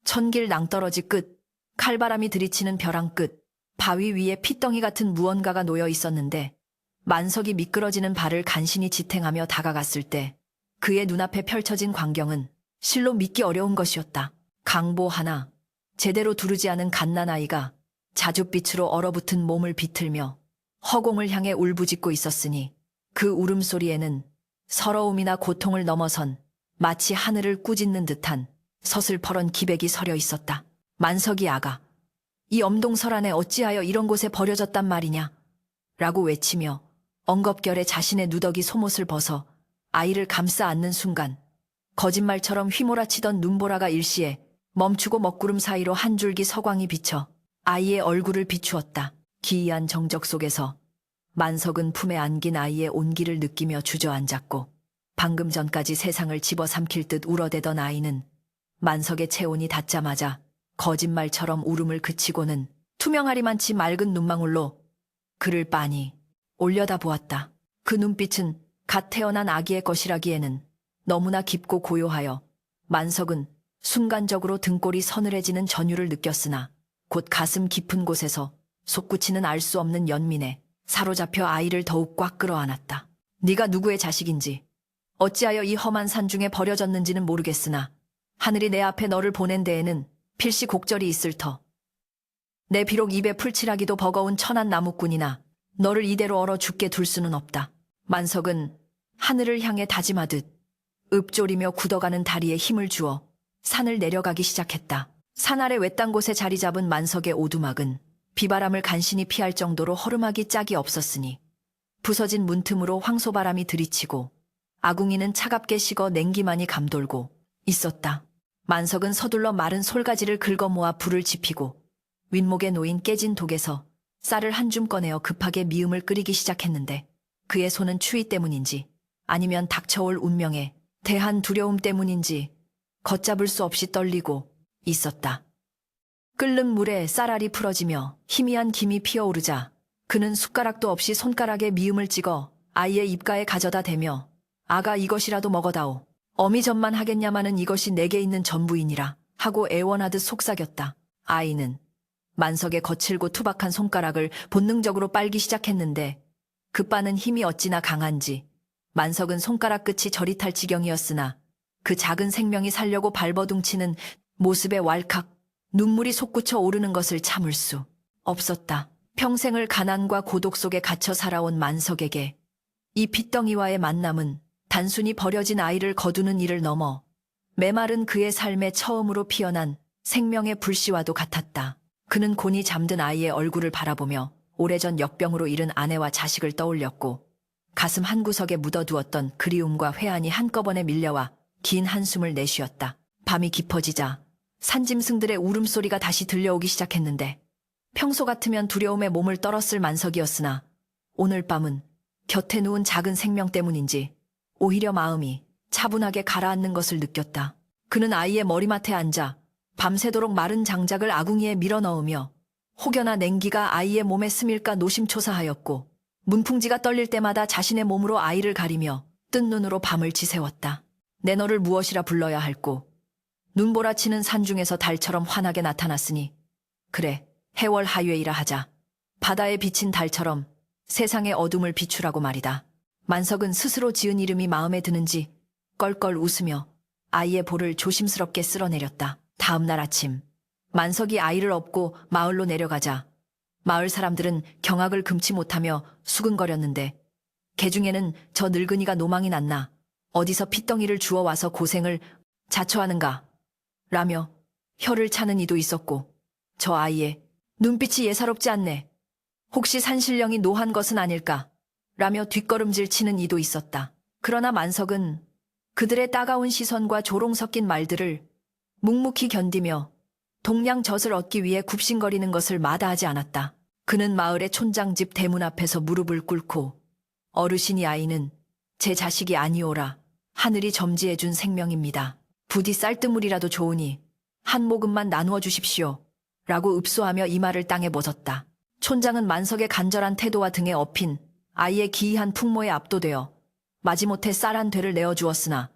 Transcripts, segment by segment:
천길 낭떠러지 끝, 칼바람이 들이치는 벼랑 끝, 바위 위에 핏덩이 같은 무언가가 놓여 있었는데 만석이 미끄러지는 발을 간신히 지탱하며 다가갔을 때 그의 눈앞에 펼쳐진 광경은 실로 믿기 어려운 것이었다. 강보 하나, 제대로 두르지 않은 갓난아이가 자줏빛으로 얼어붙은 몸을 비틀며 허공을 향해 울부짖고 있었으니 그 울음소리에는 서러움이나 고통을 넘어선 마치 하늘을 꾸짖는 듯한 서슬퍼런 기백이 서려 있었다. 만석이 아가, 이 엄동설 안에 어찌하여 이런 곳에 버려졌단 말이냐? 라고 외치며 엉겁결에 자신의 누더기 속옷을 벗어 아이를 감싸 안는 순간 거짓말처럼 휘몰아치던 눈보라가 일시에 멈추고 먹구름 사이로 한 줄기 서광이 비쳐 아이의 얼굴을 비추었다. 기이한 정적 속에서 만석은 품에 안긴 아이의 온기를 느끼며 주저앉았고 방금 전까지 세상을 집어삼킬 듯 울어대던 아이는 만석의 체온이 닿자마자 거짓말처럼 울음을 그치고는 투명하리만치 맑은 눈망울로 그를 빤히 올려다보았다. 그 눈빛은 갓 태어난 아기의 것이라기에는 너무나 깊고 고요하여 만석은 순간적으로 등골이 서늘해지는 전율을 느꼈으나 곧 가슴 깊은 곳에서 솟구치는 알 수 없는 연민에 사로잡혀 아이를 더욱 꽉 끌어안았다. 네가 누구의 자식인지 어찌하여 이 험한 산 중에 버려졌는지는 모르겠으나 하늘이 내 앞에 너를 보낸 데에는 필시 곡절이 있을 터. 내 비록 입에 풀칠하기도 버거운 천한 나무꾼이나 너를 이대로 얼어 죽게 둘 수는 없다. 만석은 하늘을 향해 다짐하듯 읊조리며 굳어가는 다리에 힘을 주어 산을 내려가기 시작했다. 산 아래 외딴 곳에 자리 잡은 만석의 오두막은 비바람을 간신히 피할 정도로 허름하기 짝이 없었으니 부서진 문틈으로 황소바람이 들이치고 아궁이는 차갑게 식어 냉기만이 감돌고 있었다. 만석은 서둘러 마른 솔가지를 긁어 모아 불을 지피고 윗목에 놓인 깨진 독에서 쌀을 한 줌 꺼내어 급하게 미음을 끓이기 시작했는데 그의 손은 추위 때문인지 아니면 닥쳐올 운명에 대한 두려움 때문인지 걷잡을 수 없이 떨리고 있었다. 끓는 물에 쌀알이 풀어지며 희미한 김이 피어오르자 그는 숟가락도 없이 손가락에 미음을 찍어 아이의 입가에 가져다 대며 아가 이것이라도 먹어다오. 어미 전만 하겠냐마는 이것이 내게 있는 전부이니라 하고 애원하듯 속삭였다. 아이는 만석의 거칠고 투박한 손가락을 본능적으로 빨기 시작했는데 그 빠는 힘이 어찌나 강한지 만석은 손가락 끝이 저릿할 지경이었으나 그 작은 생명이 살려고 발버둥치는 모습에 왈칵 눈물이 솟구쳐 오르는 것을 참을 수 없었다. 평생을 가난과 고독 속에 갇혀 살아온 만석에게 이 핏덩이와의 만남은 단순히 버려진 아이를 거두는 일을 넘어 메마른 그의 삶에 처음으로 피어난 생명의 불씨와도 같았다. 그는 곤히 잠든 아이의 얼굴을 바라보며 오래전 역병으로 잃은 아내와 자식을 떠올렸고 가슴 한구석에 묻어두었던 그리움과 회한이 한꺼번에 밀려와 긴 한숨을 내쉬었다. 밤이 깊어지자 산짐승들의 울음소리가 다시 들려오기 시작했는데 평소 같으면 두려움에 몸을 떨었을 만석이었으나 오늘 밤은 곁에 누운 작은 생명 때문인지 오히려 마음이 차분하게 가라앉는 것을 느꼈다. 그는 아이의 머리맡에 앉아 밤새도록 마른 장작을 아궁이에 밀어넣으며 혹여나 냉기가 아이의 몸에 스밀까 노심초사하였고 문풍지가 떨릴 때마다 자신의 몸으로 아이를 가리며 뜬 눈으로 밤을 지새웠다. 내 너를 무엇이라 불러야 할꼬. 눈보라치는 산중에서 달처럼 환하게 나타났으니 그래 해월 하유이라 하자. 바다에 비친 달처럼 세상의 어둠을 비추라고 말이다. 만석은 스스로 지은 이름이 마음에 드는지 껄껄 웃으며 아이의 볼을 조심스럽게 쓸어내렸다. 다음 날 아침 만석이 아이를 업고 마을로 내려가자 마을 사람들은 경악을 금치 못하며 수근거렸는데 개중에는 저 늙은이가 노망이 났나 어디서 핏덩이를 주워와서 고생을 자처하는가 라며 혀를 차는 이도 있었고 저 아이의 눈빛이 예사롭지 않네. 혹시 산신령이 노한 것은 아닐까 라며 뒷걸음질 치는 이도 있었다. 그러나 만석은 그들의 따가운 시선과 조롱 섞인 말들을 묵묵히 견디며 동양 젖을 얻기 위해 굽신거리는 것을 마다하지 않았다. 그는 마을의 촌장집 대문 앞에서 무릎을 꿇고 어르신이 아이는 제 자식이 아니오라. 하늘이 점지해준 생명입니다. 부디 쌀뜨물이라도 좋으니 한 모금만 나누어 주십시오. 라고 읍소하며 이마를 땅에 묻었다. 촌장은 만석의 간절한 태도와 등에 업힌 아이의 기이한 풍모에 압도되어 마지못해 쌀 한 되를 내어주었으나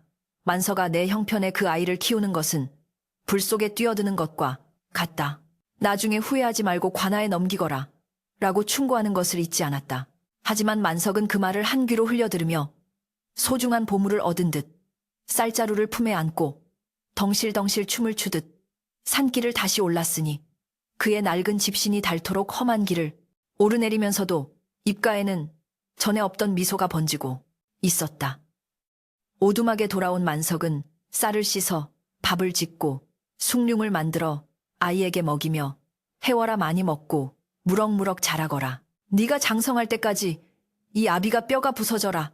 만석아 내 형편에 그 아이를 키우는 것은 불 속에 뛰어드는 것과 같다. 나중에 후회하지 말고 관아에 넘기거라 라고 충고하는 것을 잊지 않았다. 하지만 만석은 그 말을 한 귀로 흘려들으며 소중한 보물을 얻은 듯 쌀자루를 품에 안고 덩실덩실 춤을 추듯 산길을 다시 올랐으니 그의 낡은 집신이 닳도록 험한 길을 오르내리면서도 입가에는 전에 없던 미소가 번지고 있었다. 오두막에 돌아온 만석은 쌀을 씻어 밥을 짓고 숭늉을 만들어 아이에게 먹이며 해워라 많이 먹고 무럭무럭 자라거라. 네가 장성할 때까지 이 아비가 뼈가 부서져라.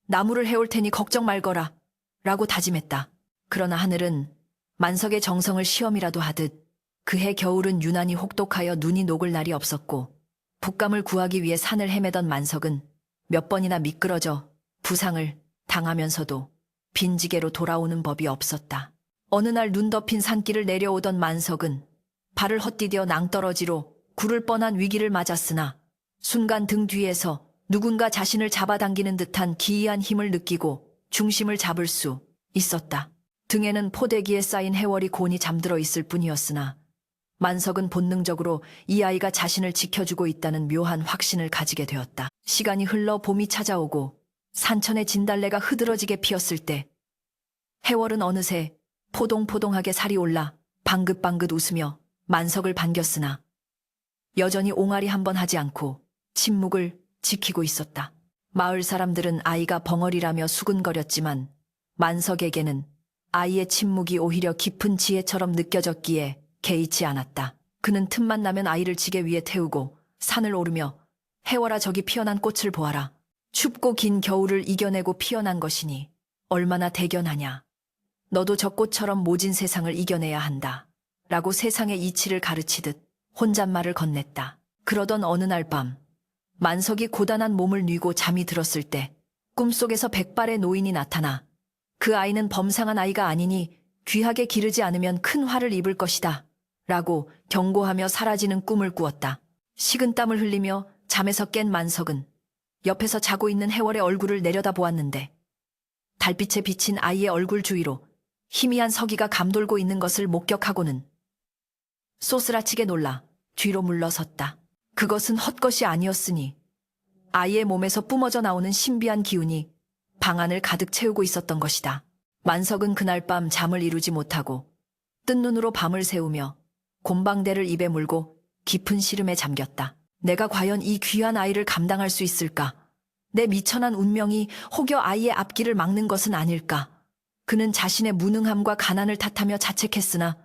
나무를 해올 테니 걱정 말거라. 라고 다짐했다. 그러나 하늘은 만석의 정성을 시험이라도 하듯 그해 겨울은 유난히 혹독하여 눈이 녹을 날이 없었고 붓감을 구하기 위해 산을 헤매던 만석은 몇 번이나 미끄러져 부상을 당하면서도 빈지게로 돌아오는 법이 없었다. 어느 날 눈 덮인 산길을 내려오던 만석은 발을 헛디뎌 낭떠러지로 굴을 뻔한 위기를 맞았으나 순간 등 뒤에서 누군가 자신을 잡아당기는 듯한 기이한 힘을 느끼고 중심을 잡을 수 있었다. 등에는 포대기에 쌓인 해월이 곤히 잠들어 있을 뿐이었으나 만석은 본능적으로 이 아이가 자신을 지켜주고 있다는 묘한 확신을 가지게 되었다. 시간이 흘러 봄이 찾아오고 산천의 진달래가 흐드러지게 피었을 때 해월은 어느새 포동포동하게 살이 올라 방긋방긋 웃으며 만석을 반겼으나 여전히 옹알이 한 번 하지 않고 침묵을 지키고 있었다. 마을 사람들은 아이가 벙어리라며 수근거렸지만 만석에게는 아이의 침묵이 오히려 깊은 지혜처럼 느껴졌기에 개의치 않았다. 그는 틈만 나면 아이를 지게 위에 태우고 산을 오르며 해워라 저기 피어난 꽃을 보아라. 춥고 긴 겨울을 이겨내고 피어난 것이니 얼마나 대견하냐. 너도 저 꽃처럼 모진 세상을 이겨내야 한다. 라고 세상의 이치를 가르치듯 혼잣말을 건넸다. 그러던 어느 날 밤 만석이 고단한 몸을 뉘고 잠이 들었을 때 꿈속에서 백발의 노인이 나타나 그 아이는 범상한 아이가 아니니 귀하게 기르지 않으면 큰 화를 입을 것이다. 라고 경고하며 사라지는 꿈을 꾸었다. 식은땀을 흘리며 잠에서 깬 만석은 옆에서 자고 있는 해월의 얼굴을 내려다보았는데 달빛에 비친 아이의 얼굴 주위로 희미한 서기가 감돌고 있는 것을 목격하고는 쏘스라치게 놀라 뒤로 물러섰다. 그것은 헛것이 아니었으니 아이의 몸에서 뿜어져 나오는 신비한 기운이 방 안을 가득 채우고 있었던 것이다. 만석은 그날 밤 잠을 이루지 못하고 뜬 눈으로 밤을 새우며 곰방대를 입에 물고 깊은 시름에 잠겼다. 내가 과연 이 귀한 아이를 감당할 수 있을까? 내 미천한 운명이 혹여 아이의 앞길을 막는 것은 아닐까? 그는 자신의 무능함과 가난을 탓하며 자책했으나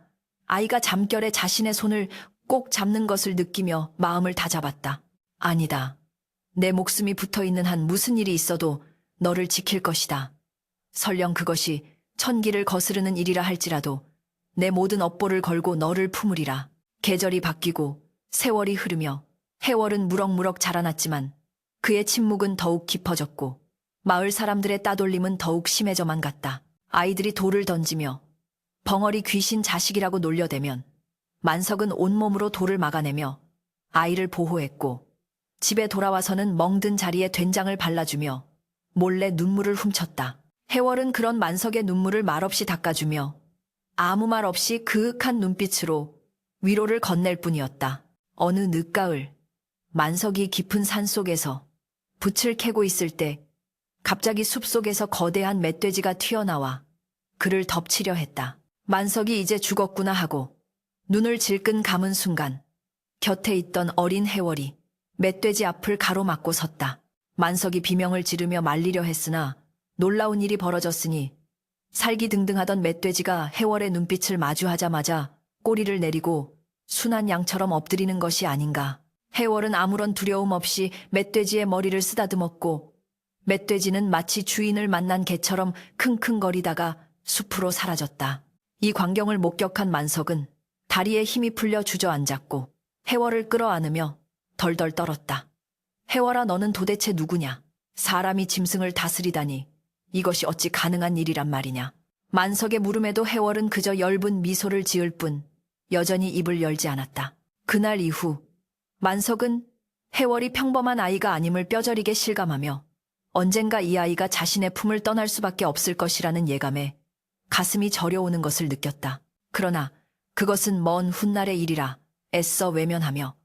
아이가 잠결에 자신의 손을 꼭 잡는 것을 느끼며 마음을 다잡았다. 아니다. 내 목숨이 붙어있는 한 무슨 일이 있어도 너를 지킬 것이다. 설령 그것이 천기를 거스르는 일이라 할지라도 내 모든 업보를 걸고 너를 품으리라. 계절이 바뀌고 세월이 흐르며 해월은 무럭무럭 자라났지만 그의 침묵은 더욱 깊어졌고 마을 사람들의 따돌림은 더욱 심해져만 갔다. 아이들이 돌을 던지며 벙어리 귀신 자식이라고 놀려대면 만석은 온몸으로 돌을 막아내며 아이를 보호했고 집에 돌아와서는 멍든 자리에 된장을 발라주며 몰래 눈물을 훔쳤다. 해월은 그런 만석의 눈물을 말없이 닦아주며 아무 말 없이 그윽한 눈빛으로 위로를 건넬 뿐이었다. 어느 늦가을 만석이 깊은 산속에서 붓을 캐고 있을 때 갑자기 숲속에서 거대한 멧돼지가 튀어나와 그를 덮치려 했다. 만석이 이제 죽었구나 하고 눈을 질끈 감은 순간 곁에 있던 어린 해월이 멧돼지 앞을 가로막고 섰다. 만석이 비명을 지르며 말리려 했으나 놀라운 일이 벌어졌으니 살기등등하던 멧돼지가 해월의 눈빛을 마주하자마자 꼬리를 내리고 순한 양처럼 엎드리는 것이 아닌가. 해월은 아무런 두려움 없이 멧돼지의 머리를 쓰다듬었고 멧돼지는 마치 주인을 만난 개처럼 킁킁거리다가 숲으로 사라졌다. 이 광경을 목격한 만석은 다리에 힘이 풀려 주저앉았고 해월을 끌어안으며 덜덜 떨었다. 해월아, 너는 도대체 누구냐? 사람이 짐승을 다스리다니 이것이 어찌 가능한 일이란 말이냐. 만석의 물음에도 해월은 그저 엷은 미소를 지을 뿐 여전히 입을 열지 않았다. 그날 이후 만석은 해월이 평범한 아이가 아님을 뼈저리게 실감하며 언젠가 이 아이가 자신의 품을 떠날 수밖에 없을 것이라는 예감에 가슴이 저려오는 것을 느꼈다. 그러나 그것은 먼 훗날의 일이라 애써 외면하며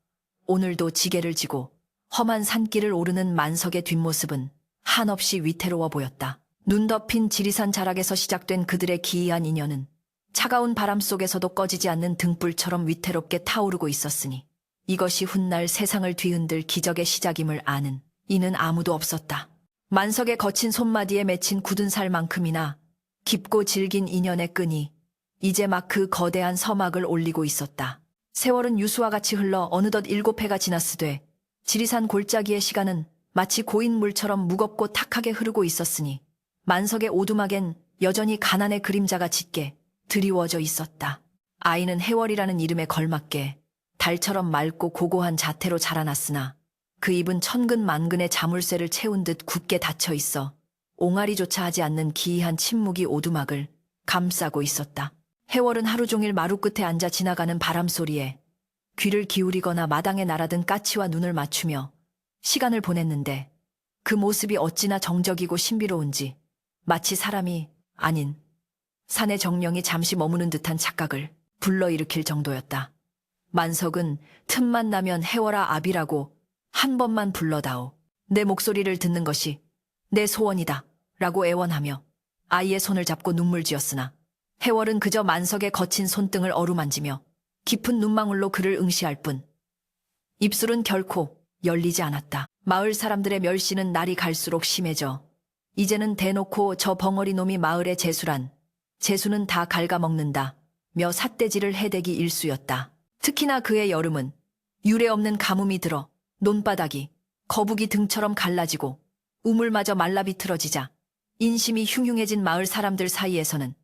오늘도 지게를 지고 험한 산길을 오르는 만석의 뒷모습은 한없이 위태로워 보였다. 눈 덮인 지리산 자락에서 시작된 그들의 기이한 인연은 차가운 바람 속에서도 꺼지지 않는 등불처럼 위태롭게 타오르고 있었으니 이것이 훗날 세상을 뒤흔들 기적의 시작임을 아는 이는 아무도 없었다. 만석의 거친 손마디에 맺힌 굳은 살만큼이나 깊고 질긴 인연의 끈이 이제 막 그 거대한 서막을 올리고 있었다. 세월은 유수와 같이 흘러 어느덧 7해가 지났으되 지리산 골짜기의 시간은 마치 고인 물처럼 무겁고 탁하게 흐르고 있었으니 만석의 오두막엔 여전히 가난의 그림자가 짙게 드리워져 있었다. 아이는 해월이라는 이름에 걸맞게 달처럼 맑고 고고한 자태로 자라났으나 그 입은 천근만근의 자물쇠를 채운 듯 굳게 닫혀 있어 옹알이조차 하지 않는 기이한 침묵이 오두막을 감싸고 있었다. 해월은 하루 종일 마루 끝에 앉아 지나가는 바람 소리에 귀를 기울이거나 마당에 날아든 까치와 눈을 맞추며 시간을 보냈는데 그 모습이 어찌나 정적이고 신비로운지 마치 사람이 아닌 산의 정령이 잠시 머무는 듯한 착각을 불러일으킬 정도였다. 만석은 틈만 나면 해월아 아비라고 한 번만 불러다오. 내 목소리를 듣는 것이 내 소원이다 라고 애원하며 아이의 손을 잡고 눈물 지었으나 해월은 그저 만석의 거친 손등을 어루만지며 깊은 눈망울로 그를 응시할 뿐 입술은 결코 열리지 않았다. 마을 사람들의 멸시는 날이 갈수록 심해져 이제는 대놓고 저 벙어리 놈이 마을의 재수란 재수는 다 갉아먹는다 며 삿대질을 해대기 일쑤였다. 특히나 그의 여름은 유례없는 가뭄이 들어 논바닥이 거북이 등처럼 갈라지고 우물마저 말라 비틀어지자 인심이 흉흉해진 마을 사람들 사이에서는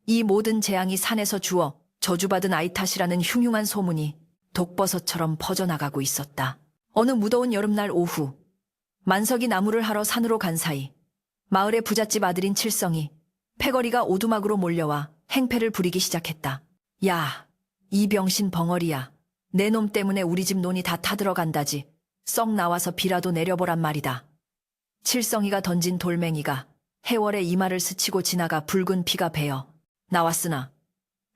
이 모든 재앙이 산에서 주어 저주받은 아이 탓이라는 흉흉한 소문이 독버섯처럼 퍼져나가고 있었다. 어느 무더운 여름날 오후 만석이 나무를 하러 산으로 간 사이 마을의 부잣집 아들인 칠성이 패거리가 오두막으로 몰려와 행패를 부리기 시작했다. 야, 이 병신 벙어리야. 내 놈 때문에 우리 집 논이 다 타들어간다지. 썩 나와서 비라도 내려보란 말이다. 칠성이가 던진 돌멩이가 해월의 이마를 스치고 지나가 붉은 피가 배어 나왔으나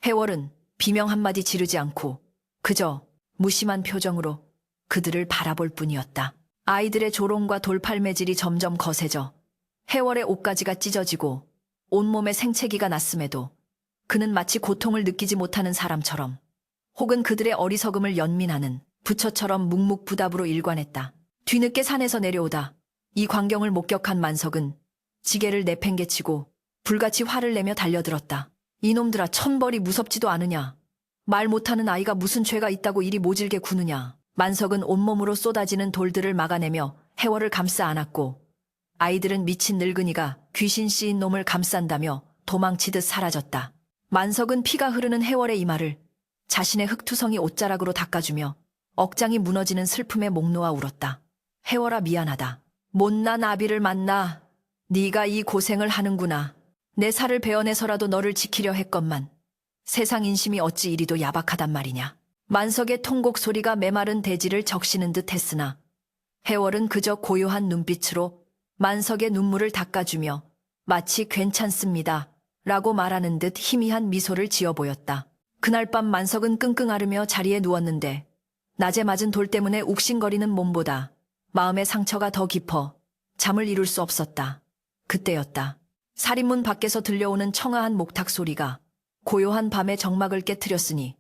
해월은 비명 한마디 지르지 않고 그저 무심한 표정으로 그들을 바라볼 뿐이었다. 아이들의 조롱과 돌팔매질이 점점 거세져 해월의 옷가지가 찢어지고 온몸에 생채기가 났음에도 그는 마치 고통을 느끼지 못하는 사람처럼 혹은 그들의 어리석음을 연민하는 부처처럼 묵묵부답으로 일관했다. 뒤늦게 산에서 내려오다 이 광경을 목격한 만석은 지게를 내팽개치고 불같이 화를 내며 달려들었다. 이놈들아 천벌이 무섭지도 않으냐. 말 못하는 아이가 무슨 죄가 있다고 이리 모질게 구느냐. 만석은 온몸으로 쏟아지는 돌들을 막아내며 해월을 감싸 안았고 아이들은 미친 늙은이가 귀신 씌인 놈을 감싼다며 도망치듯 사라졌다. 만석은 피가 흐르는 해월의 이마를 자신의 흙투성이 옷자락으로 닦아주며 억장이 무너지는 슬픔에 목 놓아 울었다. 해월아 미안하다. 못난 아비를 만나 네가 이 고생을 하는구나. 내 살을 베어내서라도 너를 지키려 했건만 세상 인심이 어찌 이리도 야박하단 말이냐. 만석의 통곡 소리가 메마른 대지를 적시는 듯 했으나 해월은 그저 고요한 눈빛으로 만석의 눈물을 닦아주며 마치 괜찮습니다 라고 말하는 듯 희미한 미소를 지어 보였다. 그날 밤 만석은 끙끙 앓으며 자리에 누웠는데 낮에 맞은 돌 때문에 욱신거리는 몸보다 마음의 상처가 더 깊어 잠을 이룰 수 없었다. 그때였다. 살인문 밖에서 들려오는 청아한 목탁 소리가 고요한 밤의 정막을 깨트렸으니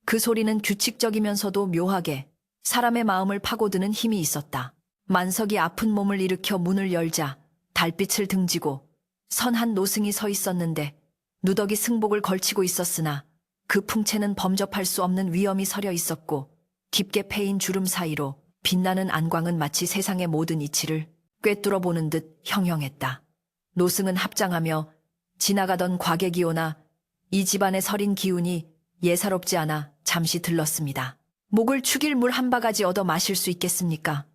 그 소리는 규칙적이면서도 묘하게 사람의 마음을 파고드는 힘이 있었다. 만석이 아픈 몸을 일으켜 문을 열자 달빛을 등지고 선한 노승이 서 있었는데 누더기 승복을 걸치고 있었으나 그 풍채는 범접할 수 없는 위엄이 서려 있었고 깊게 패인 주름 사이로 빛나는 안광은 마치 세상의 모든 이치를 꿰뚫어 보는 듯 형형했다. 노승은 합장하며 지나가던 과객이오나 이 집안의 서린 기운이 예사롭지 않아 잠시 들렀습니다. 목을 축일 물 한 바가지 얻어 마실 수 있겠습니까?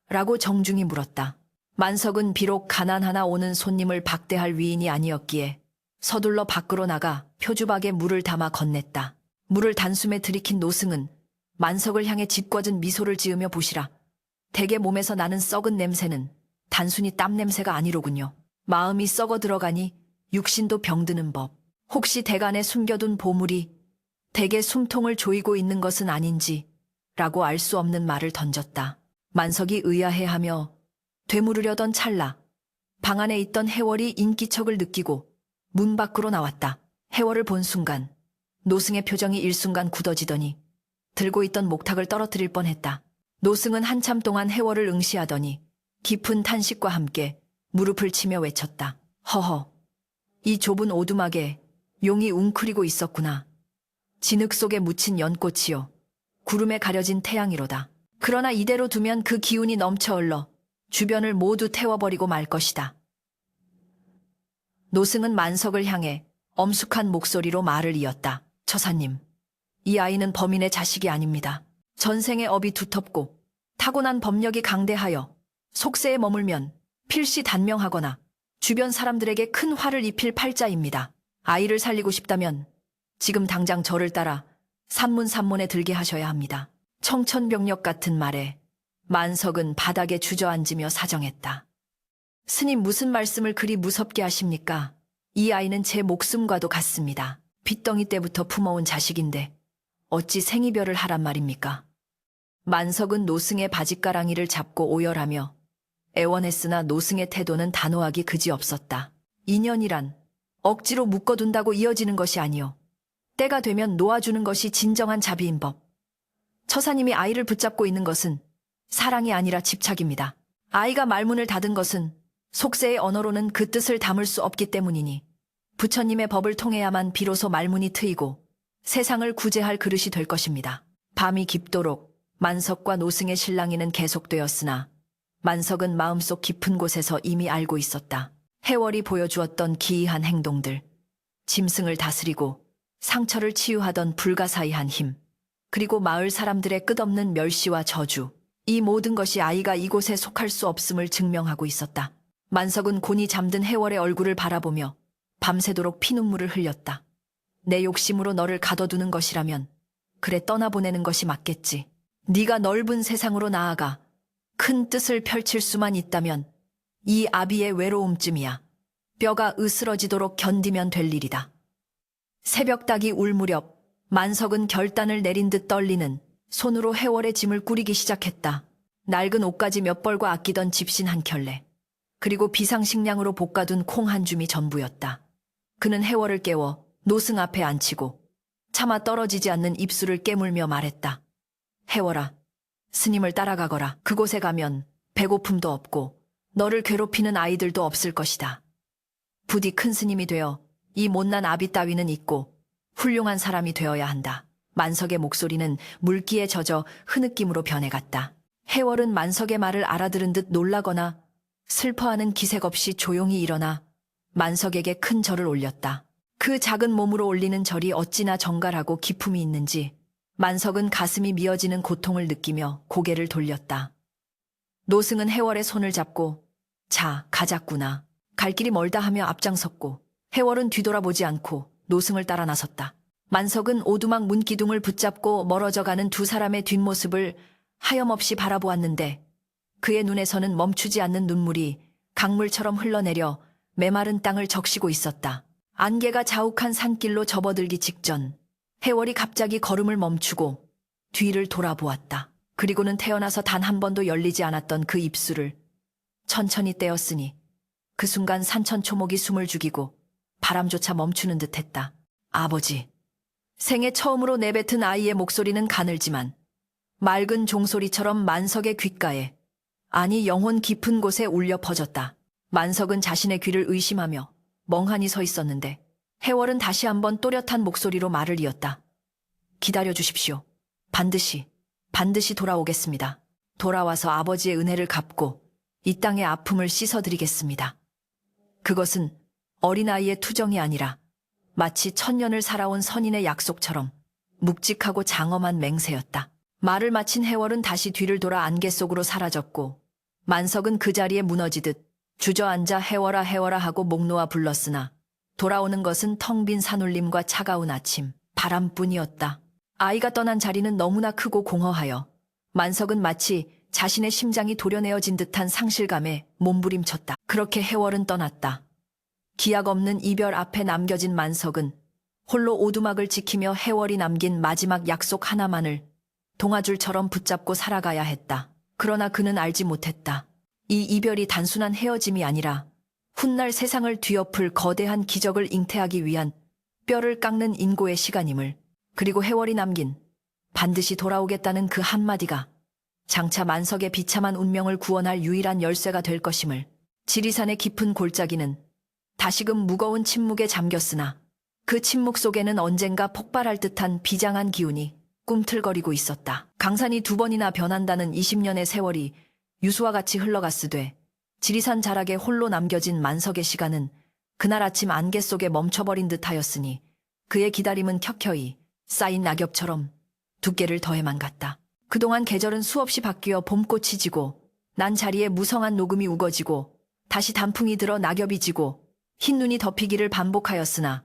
라고 정중히 물었다. 만석은 비록 가난하나 오는 손님을 박대할 위인이 아니었기에 서둘러 밖으로 나가 표주박에 물을 담아 건넸다. 물을 단숨에 들이킨 노승은 만석을 향해 짓궂은 미소를 지으며 보시라. 대개 몸에서 나는 썩은 냄새는 단순히 땀 냄새가 아니로군요. 마음이 썩어 들어가니 육신도 병드는 법. 혹시 대간에 숨겨둔 보물이 대개 숨통을 조이고 있는 것은 아닌지 라고 알 수 없는 말을 던졌다. 만석이 의아해하며 되물으려던 찰나 방 안에 있던 해월이 인기척을 느끼고 문 밖으로 나왔다. 해월을 본 순간 노승의 표정이 일순간 굳어지더니 들고 있던 목탁을 떨어뜨릴 뻔했다. 노승은 한참 동안 해월을 응시하더니 깊은 탄식과 함께 무릎을 치며 외쳤다. 허허, 이 좁은 오두막에 용이 웅크리고 있었구나. 진흙 속에 묻힌 연꽃이요. 구름에 가려진 태양이로다. 그러나 이대로 두면 그 기운이 넘쳐 흘러 주변을 모두 태워버리고 말 것이다. 노승은 만석을 향해 엄숙한 목소리로 말을 이었다. 처사님, 이 아이는 범인의 자식이 아닙니다. 전생의 업이 두텁고 타고난 법력이 강대하여 속세에 머물면 필시 단명하거나 주변 사람들에게 큰 화를 입힐 팔자입니다. 아이를 살리고 싶다면 지금 당장 저를 따라 산문산문에 들게 하셔야 합니다. 청천벽력 같은 말에 만석은 바닥에 주저앉으며 사정했다. 스님, 무슨 말씀을 그리 무섭게 하십니까? 이 아이는 제 목숨과도 같습니다. 빚덩이 때부터 품어온 자식인데 어찌 생이별을 하란 말입니까? 만석은 노승의 바짓가랑이를 잡고 오열하며 애원했으나 노승의 태도는 단호하기 그지없었다. 인연이란 억지로 묶어둔다고 이어지는 것이 아니오. 때가 되면 놓아주는 것이 진정한 자비인 법. 처사님이 아이를 붙잡고 있는 것은 사랑이 아니라 집착입니다. 아이가 말문을 닫은 것은 속세의 언어로는 그 뜻을 담을 수 없기 때문이니 부처님의 법을 통해야만 비로소 말문이 트이고 세상을 구제할 그릇이 될 것입니다. 밤이 깊도록 만석과 노승의 실랑이는 계속되었으나 만석은 마음속 깊은 곳에서 이미 알고 있었다. 해월이 보여주었던 기이한 행동들, 짐승을 다스리고 상처를 치유하던 불가사의한 힘, 그리고 마을 사람들의 끝없는 멸시와 저주, 이 모든 것이 아이가 이곳에 속할 수 없음을 증명하고 있었다. 만석은 곤히 잠든 해월의 얼굴을 바라보며 밤새도록 피눈물을 흘렸다. 내 욕심으로 너를 가둬두는 것이라면 그래 떠나보내는 것이 맞겠지. 네가 넓은 세상으로 나아가 큰 뜻을 펼칠 수만 있다면 이 아비의 외로움쯤이야 뼈가 으스러지도록 견디면 될 일이다. 새벽닭이 울 무렵 만석은 결단을 내린 듯 떨리는 손으로 해월의 짐을 꾸리기 시작했다. 낡은 옷가지 몇 벌과 아끼던 집신 한 켤레, 그리고 비상식량으로 볶아둔 콩 한 줌이 전부였다. 그는 해월을 깨워 노승 앞에 앉히고 차마 떨어지지 않는 입술을 깨물며 말했다. 해월아, 스님을 따라가거라. 그곳에 가면 배고픔도 없고 너를 괴롭히는 아이들도 없을 것이다. 부디 큰 스님이 되어 이 못난 아비 따위는 잊고 훌륭한 사람이 되어야 한다. 만석의 목소리는 물기에 젖어 흐느낌으로 변해갔다. 해월은 만석의 말을 알아들은 듯 놀라거나 슬퍼하는 기색 없이 조용히 일어나 만석에게 큰 절을 올렸다. 그 작은 몸으로 올리는 절이 어찌나 정갈하고 기품이 있는지 만석은 가슴이 미어지는 고통을 느끼며 고개를 돌렸다. 노승은 해월의 손을 잡고 자, 가자꾸나. 갈 길이 멀다 하며 앞장섰고 해월은 뒤돌아보지 않고 노승을 따라 나섰다. 만석은 오두막 문기둥을 붙잡고 멀어져가는 두 사람의 뒷모습을 하염없이 바라보았는데 그의 눈에서는 멈추지 않는 눈물이 강물처럼 흘러내려 메마른 땅을 적시고 있었다. 안개가 자욱한 산길로 접어들기 직전 해월이 갑자기 걸음을 멈추고 뒤를 돌아보았다. 그리고는 태어나서 단 한 번도 열리지 않았던 그 입술을 천천히 떼었으니 그 순간 산천초목이 숨을 죽이고 바람조차 멈추는 듯했다. 아버지. 생애 처음으로 내뱉은 아이의 목소리는 가늘지만 맑은 종소리처럼 만석의 귓가에, 아니 영혼 깊은 곳에 울려 퍼졌다. 만석은 자신의 귀를 의심하며 멍하니 서 있었는데 해월은 다시 한번 또렷한 목소리로 말을 이었다. 기다려 주십시오. 반드시 돌아오겠습니다. 돌아와서 아버지의 은혜를 갚고 이 땅의 아픔을 씻어드리겠습니다. 그것은 어린아이의 투정이 아니라 마치 천년을 살아온 선인의 약속처럼 묵직하고 장엄한 맹세였다. 말을 마친 해월은 다시 뒤를 돌아 안개 속으로 사라졌고 만석은 그 자리에 무너지듯 주저앉아 해월아 해월아 하고 목 놓아 불렀으나 돌아오는 것은 텅 빈 산울림과 차가운 아침, 바람뿐이었다. 아이가 떠난 자리는 너무나 크고 공허하여 만석은 마치 자신의 심장이 도려내어진 듯한 상실감에 몸부림쳤다. 그렇게 해월은 떠났다. 기약 없는 이별 앞에 남겨진 만석은 홀로 오두막을 지키며 해월이 남긴 마지막 약속 하나만을 동아줄처럼 붙잡고 살아가야 했다. 그러나 그는 알지 못했다. 이 이별이 단순한 헤어짐이 아니라 훗날 세상을 뒤엎을 거대한 기적을 잉태하기 위한 뼈를 깎는 인고의 시간임을, 그리고 해월이 남긴 반드시 돌아오겠다는 그 한마디가 장차 만석의 비참한 운명을 구원할 유일한 열쇠가 될 것임을. 지리산의 깊은 골짜기는 다시금 무거운 침묵에 잠겼으나 그 침묵 속에는 언젠가 폭발할 듯한 비장한 기운이 꿈틀거리고 있었다. 강산이 2번이나 변한다는 20년의 세월이 유수와 같이 흘러갔으되 지리산 자락에 홀로 남겨진 만석의 시간은 그날 아침 안개 속에 멈춰버린 듯하였으니 그의 기다림은 켜켜이 쌓인 낙엽처럼 두께를 더해만 갔다. 그동안 계절은 수없이 바뀌어 봄꽃이 지고 난 자리에 무성한 녹음이 우거지고 다시 단풍이 들어 낙엽이 지고 흰눈이 덮이기를 반복하였으나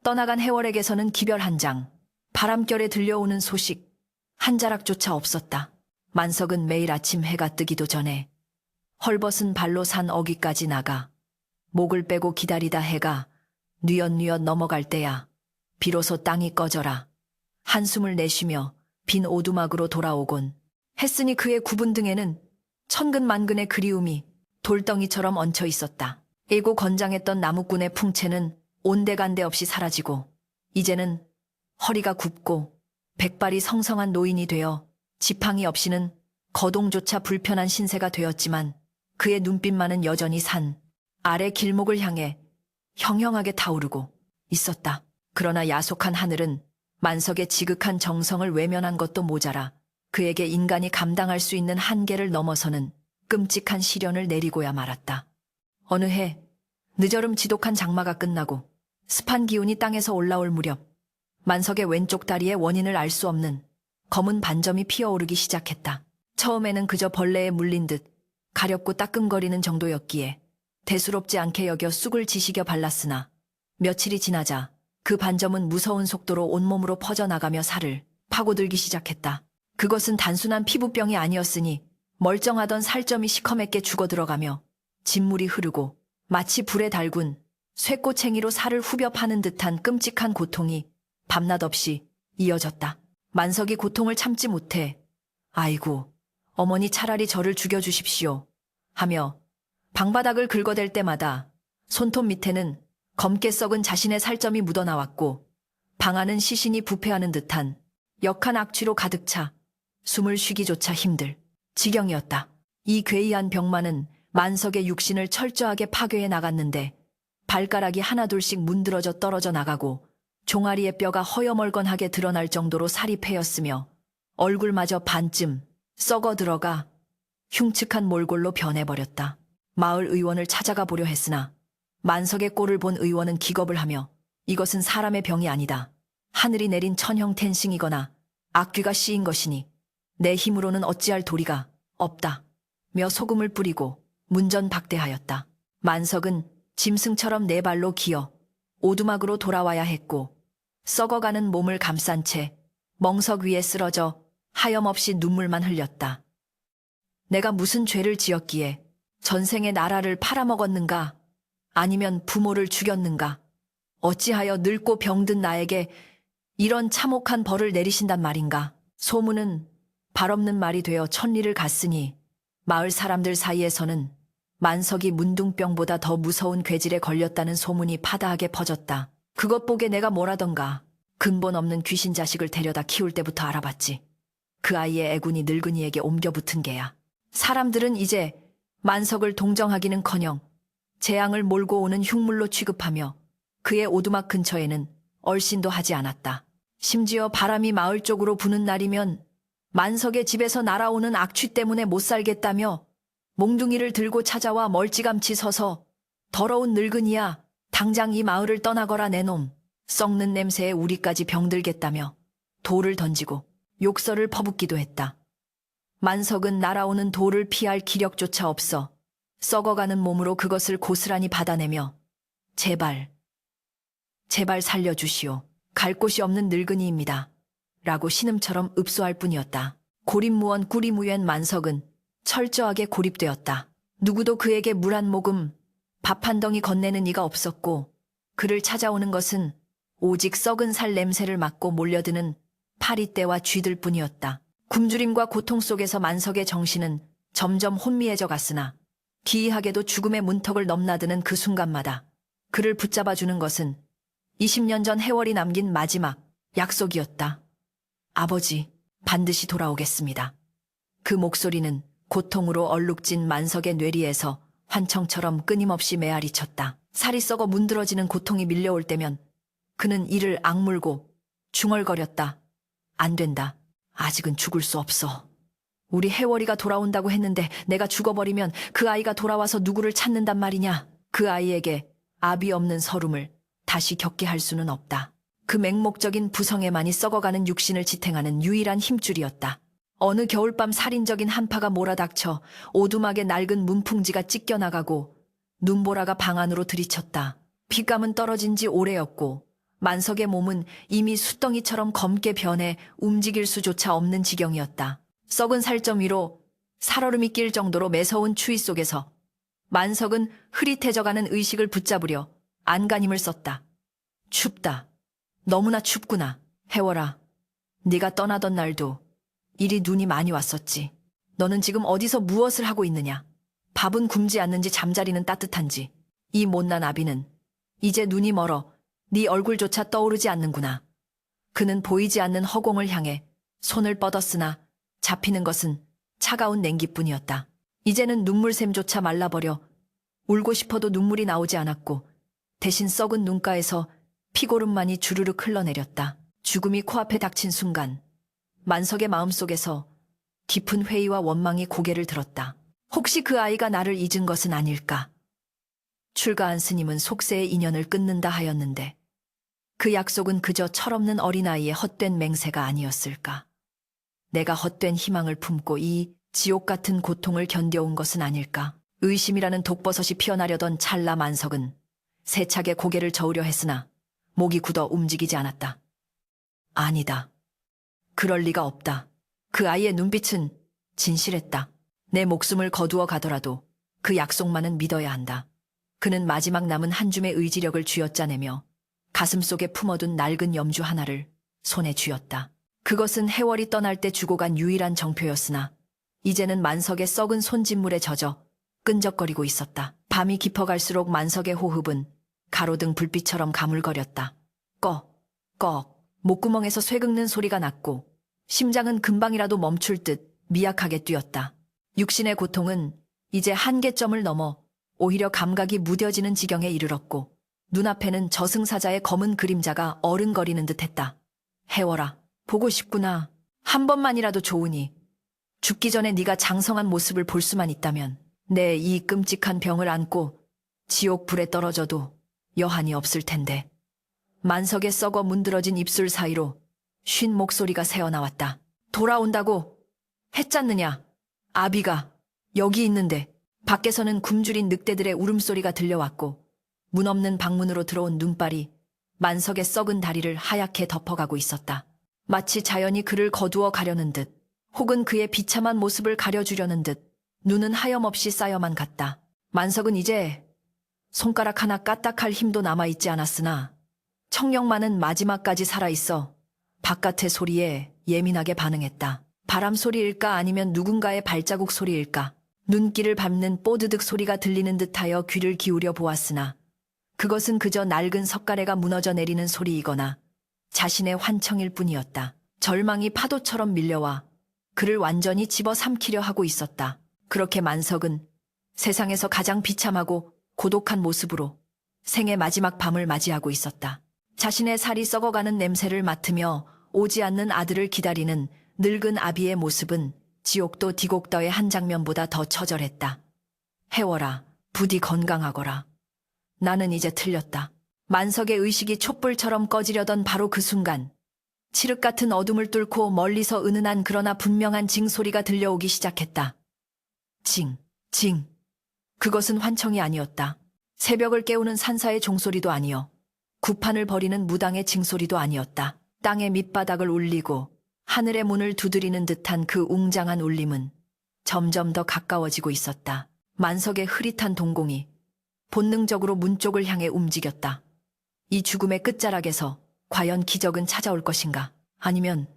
떠나간 해월에게서는 기별 한 장, 바람결에 들려오는 소식 한 자락조차 없었다. 만석은 매일 아침 해가 뜨기도 전에 헐벗은 발로 산 어귀까지 나가 목을 빼고 기다리다 해가 뉘엿뉘엿 넘어갈 때야 비로소 땅이 꺼져라 한숨을 내쉬며 빈 오두막으로 돌아오곤 했으니 그의 굽은 등에는 천근만근의 그리움이 돌덩이처럼 얹혀 있었다. 애고 건장했던 나무꾼의 풍채는 온데간데 없이 사라지고 이제는 허리가 굽고 백발이 성성한 노인이 되어 지팡이 없이는 거동조차 불편한 신세가 되었지만 그의 눈빛만은 여전히 산 아래 길목을 향해 형형하게 타오르고 있었다. 그러나 야속한 하늘은 만석의 지극한 정성을 외면한 것도 모자라 그에게 인간이 감당할 수 있는 한계를 넘어서는 끔찍한 시련을 내리고야 말았다. 어느 해 늦여름 지독한 장마가 끝나고 습한 기운이 땅에서 올라올 무렵 만석의 왼쪽 다리의 원인을 알 수 없는 검은 반점이 피어오르기 시작했다. 처음에는 그저 벌레에 물린 듯 가렵고 따끔거리는 정도였기에 대수롭지 않게 여겨 쑥을 지시겨 발랐으나 며칠이 지나자 그 반점은 무서운 속도로 온몸으로 퍼져나가며 살을 파고들기 시작했다. 그것은 단순한 피부병이 아니었으니 멀쩡하던 살점이 시커멓게 죽어들어가며 진물이 흐르고 마치 불에 달군 쇠꼬챙이로 살을 후벼 파는 듯한 끔찍한 고통이 밤낮 없이 이어졌다. 만석이 고통을 참지 못해 아이고 어머니 차라리 저를 죽여주십시오 하며 방바닥을 긁어댈 때마다 손톱 밑에는 검게 썩은 자신의 살점이 묻어나왔고 방 안은 시신이 부패하는 듯한 역한 악취로 가득 차 숨을 쉬기조차 힘들 지경이었다. 이 괴이한 병만은 만석의 육신을 철저하게 파괴해 나갔는데 발가락이 하나둘씩 문드러져 떨어져 나가고 종아리의 뼈가 허여멀건하게 드러날 정도로 살이 패였으며 얼굴마저 반쯤 썩어 들어가 흉측한 몰골로 변해버렸다. 마을 의원을 찾아가 보려 했으나 만석의 꼴을 본 의원은 기겁을 하며 이것은 사람의 병이 아니다. 하늘이 내린 천형 텐싱이거나 악귀가 씌인 것이니 내 힘으로는 어찌할 도리가 없다. 며 소금을 뿌리고 문전박대하였다. 만석은 짐승처럼 네 발로 기어 오두막으로 돌아와야 했고 썩어가는 몸을 감싼 채 멍석 위에 쓰러져 하염없이 눈물만 흘렸다. 내가 무슨 죄를 지었기에 전생에 나라를 팔아먹었는가? 아니면 부모를 죽였는가? 어찌하여 늙고 병든 나에게 이런 참혹한 벌을 내리신단 말인가? 소문은 발없는 말이 되어 천리를 갔으니 마을 사람들 사이에서는 만석이 문둥병보다 더 무서운 괴질에 걸렸다는 소문이 파다하게 퍼졌다. 그것 보게 내가 뭐라던가 근본 없는 귀신 자식을 데려다 키울 때부터 알아봤지. 그 아이의 애군이 늙은이에게 옮겨붙은 게야. 사람들은 이제 만석을 동정하기는커녕 재앙을 몰고 오는 흉물로 취급하며 그의 오두막 근처에는 얼씬도 하지 않았다. 심지어 바람이 마을 쪽으로 부는 날이면 만석의 집에서 날아오는 악취 때문에 못 살겠다며 몽둥이를 들고 찾아와 멀찌감치 서서 더러운 늙은이야 당장 이 마을을 떠나거라 내놈 썩는 냄새에 우리까지 병들겠다며 돌을 던지고 욕설을 퍼붓기도 했다. 만석은 날아오는 돌을 피할 기력조차 없어 썩어가는 몸으로 그것을 고스란히 받아내며 제발 살려주시오. 갈 곳이 없는 늙은이입니다. 라고 신음처럼 읍소할 뿐이었다. 고립무원 꾸리무엔 만석은 철저하게 고립되었다. 누구도 그에게 물 한 모금, 밥 한 덩이 건네는 이가 없었고 그를 찾아오는 것은 오직 썩은 살 냄새를 맡고 몰려드는 파리떼와 쥐들 뿐이었다. 굶주림과 고통 속에서 만석의 정신은 점점 혼미해져 갔으나 기이하게도 죽음의 문턱을 넘나드는 그 순간마다 그를 붙잡아주는 것은 20년 전 해월이 남긴 마지막 약속이었다. 아버지, 반드시 돌아오겠습니다. 그 목소리는 고통으로 얼룩진 만석의 뇌리에서 환청처럼 끊임없이 메아리쳤다. 살이 썩어 문드러지는 고통이 밀려올 때면 그는 이를 악물고 중얼거렸다. 안 된다. 아직은 죽을 수 없어. 우리 해월이가 돌아온다고 했는데 내가 죽어버리면 그 아이가 돌아와서 누구를 찾는단 말이냐. 그 아이에게 압이 없는 서름을 다시 겪게 할 수는 없다. 그 맹목적인 부성에만이 썩어가는 육신을 지탱하는 유일한 힘줄이었다. 어느 겨울밤 살인적인 한파가 몰아닥쳐 오두막의 낡은 문풍지가 찢겨나가고 눈보라가 방 안으로 들이쳤다. 빗감은 떨어진 지 오래였고 만석의 몸은 이미 숫덩이처럼 검게 변해 움직일 수조차 없는 지경이었다. 썩은 살점 위로 살얼음이 낄 정도로 매서운 추위 속에서 만석은 흐릿해져가는 의식을 붙잡으려 안간힘을 썼다. 춥다. 너무나 춥구나. 해월아, 네가 떠나던 날도 이리 눈이 많이 왔었지. 너는 지금 어디서 무엇을 하고 있느냐? 밥은 굶지 않는지 잠자리는 따뜻한지. 이 못난 아비는 이제 눈이 멀어 네 얼굴조차 떠오르지 않는구나. 그는 보이지 않는 허공을 향해 손을 뻗었으나 잡히는 것은 차가운 냉기뿐이었다. 이제는 눈물샘조차 말라버려 울고 싶어도 눈물이 나오지 않았고 대신 썩은 눈가에서 피고름만이 주르륵 흘러내렸다. 죽음이 코앞에 닥친 순간 만석의 마음속에서 깊은 회의와 원망이 고개를 들었다. 혹시 그 아이가 나를 잊은 것은 아닐까? 출가한 스님은 속세의 인연을 끊는다 하였는데 그 약속은 그저 철없는 어린아이의 헛된 맹세가 아니었을까? 내가 헛된 희망을 품고 이 지옥 같은 고통을 견뎌온 것은 아닐까? 의심이라는 독버섯이 피어나려던 찰나 만석은 세차게 고개를 저으려 했으나 목이 굳어 움직이지 않았다. 아니다. 그럴 리가 없다. 그 아이의 눈빛은 진실했다. 내 목숨을 거두어 가더라도 그 약속만은 믿어야 한다. 그는 마지막 남은 한 줌의 의지력을 쥐어짜내며 가슴속에 품어둔 낡은 염주 하나를 손에 쥐었다. 그것은 해월이 떠날 때 주고 간 유일한 정표였으나 이제는 만석의 썩은 손짓물에 젖어 끈적거리고 있었다. 밤이 깊어갈수록 만석의 호흡은 가로등 불빛처럼 가물거렸다. 꺽, 꺽, 목구멍에서 쇠 긁는 소리가 났고 심장은 금방이라도 멈출 듯 미약하게 뛰었다. 육신의 고통은 이제 한계점을 넘어 오히려 감각이 무뎌지는 지경에 이르렀고 눈앞에는 저승사자의 검은 그림자가 어른거리는 듯했다. 해월아, 보고 싶구나. 한 번만이라도 좋으니 죽기 전에 네가 장성한 모습을 볼 수만 있다면 내 이 끔찍한 병을 안고 지옥 불에 떨어져도 여한이 없을 텐데. 만석의 썩어 문드러진 입술 사이로 쉰 목소리가 새어나왔다. 돌아온다고 했잖느냐. 아비가 여기 있는데. 밖에서는 굶주린 늑대들의 울음소리가 들려왔고 문 없는 방문으로 들어온 눈발이 만석의 썩은 다리를 하얗게 덮어가고 있었다. 마치 자연이 그를 거두어 가려는 듯 혹은 그의 비참한 모습을 가려주려는 듯 눈은 하염없이 쌓여만 갔다. 만석은 이제 손가락 하나 까딱할 힘도 남아있지 않았으나 청력만은 마지막까지 살아있어 바깥의 소리에 예민하게 반응했다. 바람 소리일까 아니면 누군가의 발자국 소리일까? 눈길을 밟는 뽀드득 소리가 들리는 듯하여 귀를 기울여 보았으나 그것은 그저 낡은 석가래가 무너져 내리는 소리이거나 자신의 환청일 뿐이었다. 절망이 파도처럼 밀려와 그를 완전히 집어삼키려 하고 있었다. 그렇게 만석은 세상에서 가장 비참하고 고독한 모습으로 생의 마지막 밤을 맞이하고 있었다. 자신의 살이 썩어가는 냄새를 맡으며 오지 않는 아들을 기다리는 늙은 아비의 모습은 지옥도 디곡더의 한 장면보다 더 처절했다. 해월아, 부디 건강하거라. 나는 이제 틀렸다. 만석의 의식이 촛불처럼 꺼지려던 바로 그 순간 칠흑 같은 어둠을 뚫고 멀리서 은은한 그러나 분명한 징소리가 들려오기 시작했다. 징, 징. 그것은 환청이 아니었다. 새벽을 깨우는 산사의 종소리도 아니요. 구판을 벌이는 무당의 징소리도 아니었다. 땅의 밑바닥을 울리고 하늘의 문을 두드리는 듯한 그 웅장한 울림은 점점 더 가까워지고 있었다. 만석의 흐릿한 동공이 본능적으로 문 쪽을 향해 움직였다. 이 죽음의 끝자락에서 과연 기적은 찾아올 것인가? 아니면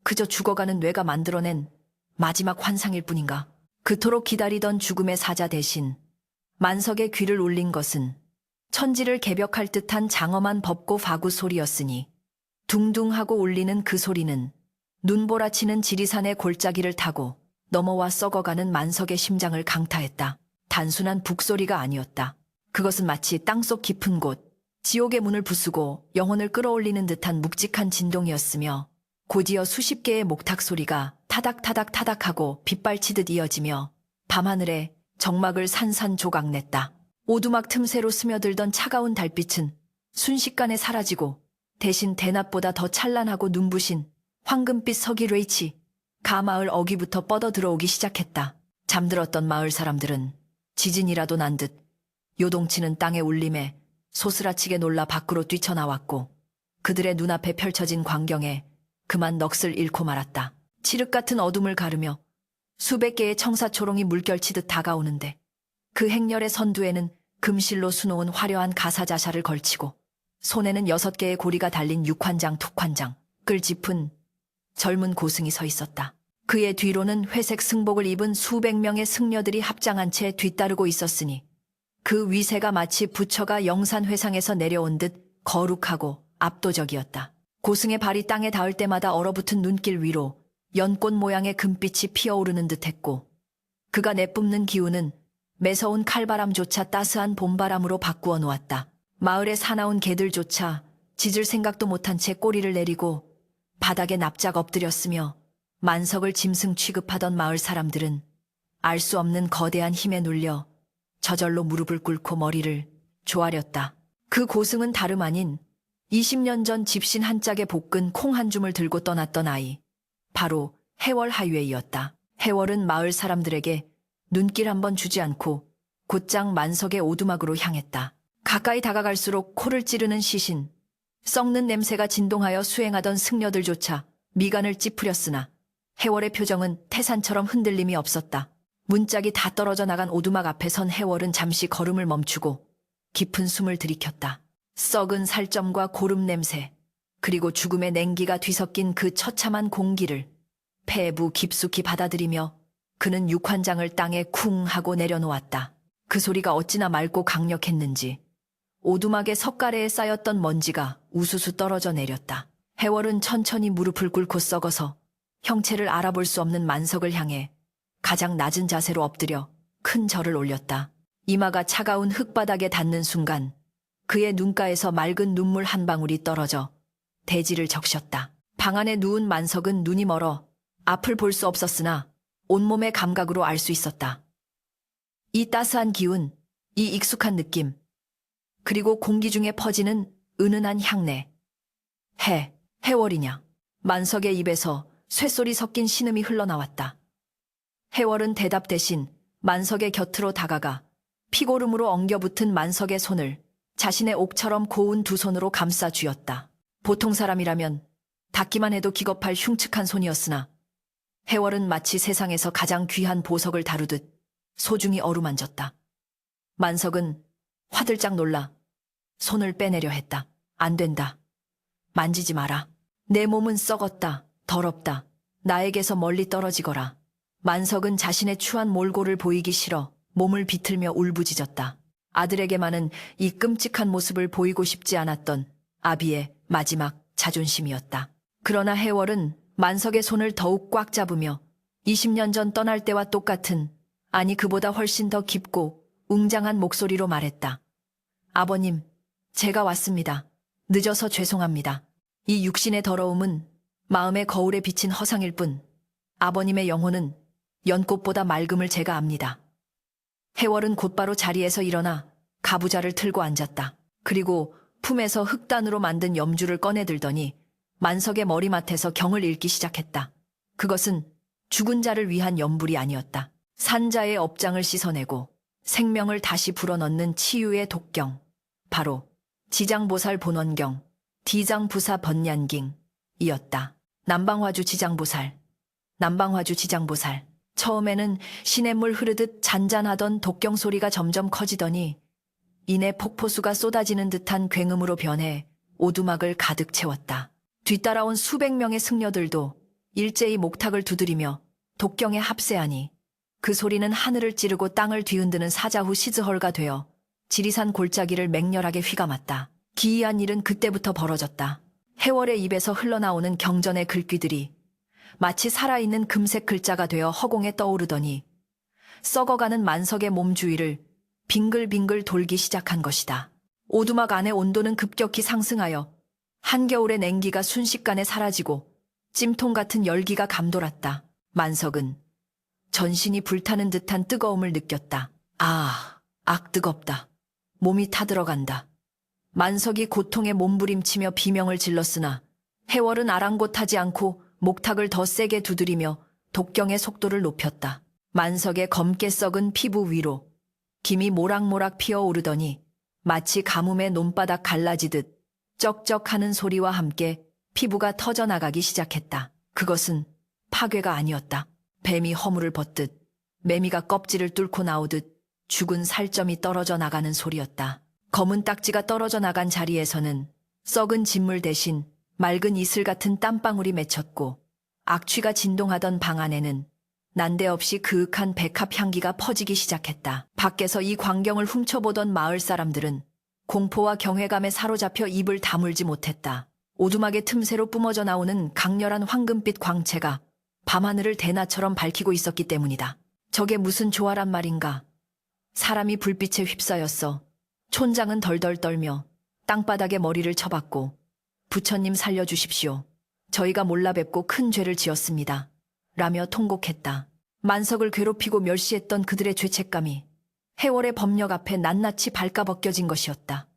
그저 죽어가는 뇌가 만들어낸 마지막 환상일 뿐인가? 그토록 기다리던 죽음의 사자 대신 만석의 귀를 울린 것은 천지를 개벽할 듯한 장엄한 법고 바구 소리였으니 둥둥하고 울리는 그 소리는 눈보라치는 지리산의 골짜기를 타고 넘어와 썩어가는 만석의 심장을 강타했다. 단순한 북소리가 아니었다. 그것은 마치 땅속 깊은 곳, 지옥의 문을 부수고 영혼을 끌어올리는 듯한 묵직한 진동이었으며 곧이어 수십 개의 목탁 소리가 타닥타닥타닥하고 빗발치듯 이어지며 밤하늘에 정막을 산산조각냈다. 오두막 틈새로 스며들던 차가운 달빛은 순식간에 사라지고 대신 대낮보다 더 찬란하고 눈부신 황금빛 석이 레이치 가마을 어귀부터 뻗어 들어오기 시작했다. 잠들었던 마을 사람들은 지진이라도 난 듯 요동치는 땅의 울림에 소스라치게 놀라 밖으로 뛰쳐나왔고 그들의 눈앞에 펼쳐진 광경에 그만 넋을 잃고 말았다. 칠흑 같은 어둠을 가르며 수백 개의 청사초롱이 물결치듯 다가오는데 그 행렬의 선두에는 금실로 수놓은 화려한 가사자샤를 걸치고 손에는 6개의 고리가 달린 육환장, 툭환장, 끌 짚은 젊은 고승이 서 있었다. 그의 뒤로는 회색 승복을 입은 수백 명의 승려들이 합장한 채 뒤따르고 있었으니 그 위세가 마치 부처가 영산회상에서 내려온 듯 거룩하고 압도적이었다. 고승의 발이 땅에 닿을 때마다 얼어붙은 눈길 위로 연꽃 모양의 금빛이 피어오르는 듯했고 그가 내뿜는 기운은 매서운 칼바람조차 따스한 봄바람으로 바꾸어 놓았다. 마을의 사나운 개들조차 짖을 생각도 못한 채 꼬리를 내리고 바닥에 납작 엎드렸으며 만석을 짐승 취급하던 마을 사람들은 알 수 없는 거대한 힘에 눌려 저절로 무릎을 꿇고 머리를 조아렸다. 그 고승은 다름 아닌 20년 전 집신 한 짝에 볶은 콩 한 줌을 들고 떠났던 아이, 바로 해월 하유에이었다. 해월은 마을 사람들에게 눈길 한번 주지 않고 곧장 만석의 오두막으로 향했다. 가까이 다가갈수록 코를 찌르는 시신, 썩는 냄새가 진동하여 수행하던 승려들조차 미간을 찌푸렸으나 해월의 표정은 태산처럼 흔들림이 없었다. 문짝이 다 떨어져 나간 오두막 앞에 선 해월은 잠시 걸음을 멈추고 깊은 숨을 들이켰다. 썩은 살점과 고름 냄새, 그리고 죽음의 냉기가 뒤섞인 그 처참한 공기를 폐부 깊숙이 받아들이며 그는 육환장을 땅에 쿵 하고 내려놓았다. 그 소리가 어찌나 맑고 강력했는지 오두막의 석가래에 쌓였던 먼지가 우수수 떨어져 내렸다. 해월은 천천히 무릎을 꿇고 썩어서 형체를 알아볼 수 없는 만석을 향해 가장 낮은 자세로 엎드려 큰 절을 올렸다. 이마가 차가운 흙바닥에 닿는 순간 그의 눈가에서 맑은 눈물 한 방울이 떨어져 대지를 적셨다. 방 안에 누운 만석은 눈이 멀어 앞을 볼 수 없었으나 온몸의 감각으로 알 수 있었다. 이 따스한 기운, 이 익숙한 느낌, 그리고 공기 중에 퍼지는 은은한 향내. 해월이냐? 만석의 입에서 쇳소리 섞인 신음이 흘러나왔다. 해월은 대답 대신 만석의 곁으로 다가가 피고름으로 엉겨붙은 만석의 손을 자신의 옥처럼 고운 두 손으로 감싸 쥐었다. 보통 사람이라면 닿기만 해도 기겁할 흉측한 손이었으나 해월은 마치 세상에서 가장 귀한 보석을 다루듯 소중히 어루만졌다. 만석은 화들짝 놀라 손을 빼내려 했다. 안 된다. 만지지 마라. 내 몸은 썩었다. 더럽다. 나에게서 멀리 떨어지거라. 만석은 자신의 추한 몰골을 보이기 싫어 몸을 비틀며 울부짖었다. 아들에게만은 이 끔찍한 모습을 보이고 싶지 않았던 아비의 마지막 자존심이었다. 그러나 해월은 만석의 손을 더욱 꽉 잡으며 20년 전 떠날 때와 똑같은, 아니 그보다 훨씬 더 깊고 웅장한 목소리로 말했다. 아버님, 제가 왔습니다. 늦어서 죄송합니다. 이 육신의 더러움은 마음의 거울에 비친 허상일 뿐 아버님의 영혼은 연꽃보다 맑음을 제가 압니다. 해월은 곧바로 자리에서 일어나 가부좌를 틀고 앉았다. 그리고 품에서 흑단으로 만든 염주를 꺼내들더니 만석의 머리맡에서 경을 읽기 시작했다. 그것은 죽은 자를 위한 염불이 아니었다. 산자의 업장을 씻어내고 생명을 다시 불어넣는 치유의 독경, 바로 지장보살 본원경, 디장부사 번얀깅이었다. 남방화주 지장보살, 남방화주 지장보살. 처음에는 시냇물 흐르듯 잔잔하던 독경 소리가 점점 커지더니 이내 폭포수가 쏟아지는 듯한 굉음으로 변해 오두막을 가득 채웠다. 뒤따라온 수백 명의 승려들도 일제히 목탁을 두드리며 독경에 합세하니 그 소리는 하늘을 찌르고 땅을 뒤흔드는 사자후 시즈헐가 되어 지리산 골짜기를 맹렬하게 휘감았다. 기이한 일은 그때부터 벌어졌다. 해월의 입에서 흘러나오는 경전의 글귀들이 마치 살아있는 금색 글자가 되어 허공에 떠오르더니 썩어가는 만석의 몸 주위를 빙글빙글 돌기 시작한 것이다. 오두막 안의 온도는 급격히 상승하여 한겨울의 냉기가 순식간에 사라지고 찜통 같은 열기가 감돌았다. 만석은 전신이 불타는 듯한 뜨거움을 느꼈다. 뜨겁다. 몸이 타들어간다. 만석이 고통에 몸부림치며 비명을 질렀으나 해월은 아랑곳하지 않고 목탁을 더 세게 두드리며 독경의 속도를 높였다. 만석의 검게 썩은 피부 위로 김이 모락모락 피어오르더니 마치 가뭄에 논바닥 갈라지듯 쩍쩍하는 소리와 함께 피부가 터져나가기 시작했다. 그것은 파괴가 아니었다. 뱀이 허물을 벗듯 매미가 껍질을 뚫고 나오듯 죽은 살점이 떨어져 나가는 소리였다. 검은 딱지가 떨어져 나간 자리에서는 썩은 진물 대신 맑은 이슬 같은 땀방울이 맺혔고 악취가 진동하던 방 안에는 난데없이 그윽한 백합 향기가 퍼지기 시작했다. 밖에서 이 광경을 훔쳐보던 마을 사람들은 공포와 경외감에 사로잡혀 입을 다물지 못했다. 오두막의 틈새로 뿜어져 나오는 강렬한 황금빛 광채가 밤하늘을 대낮처럼 밝히고 있었기 때문이다. 저게 무슨 조화란 말인가. 사람이 불빛에 휩싸였어. 촌장은 덜덜 떨며 땅바닥에 머리를 쳐박고 부처님 살려주십시오. 저희가 몰라 뵙고 큰 죄를 지었습니다. 라며 통곡했다. 만석을 괴롭히고 멸시했던 그들의 죄책감이 해월의 법력 앞에 낱낱이 발가벗겨진 것이었다.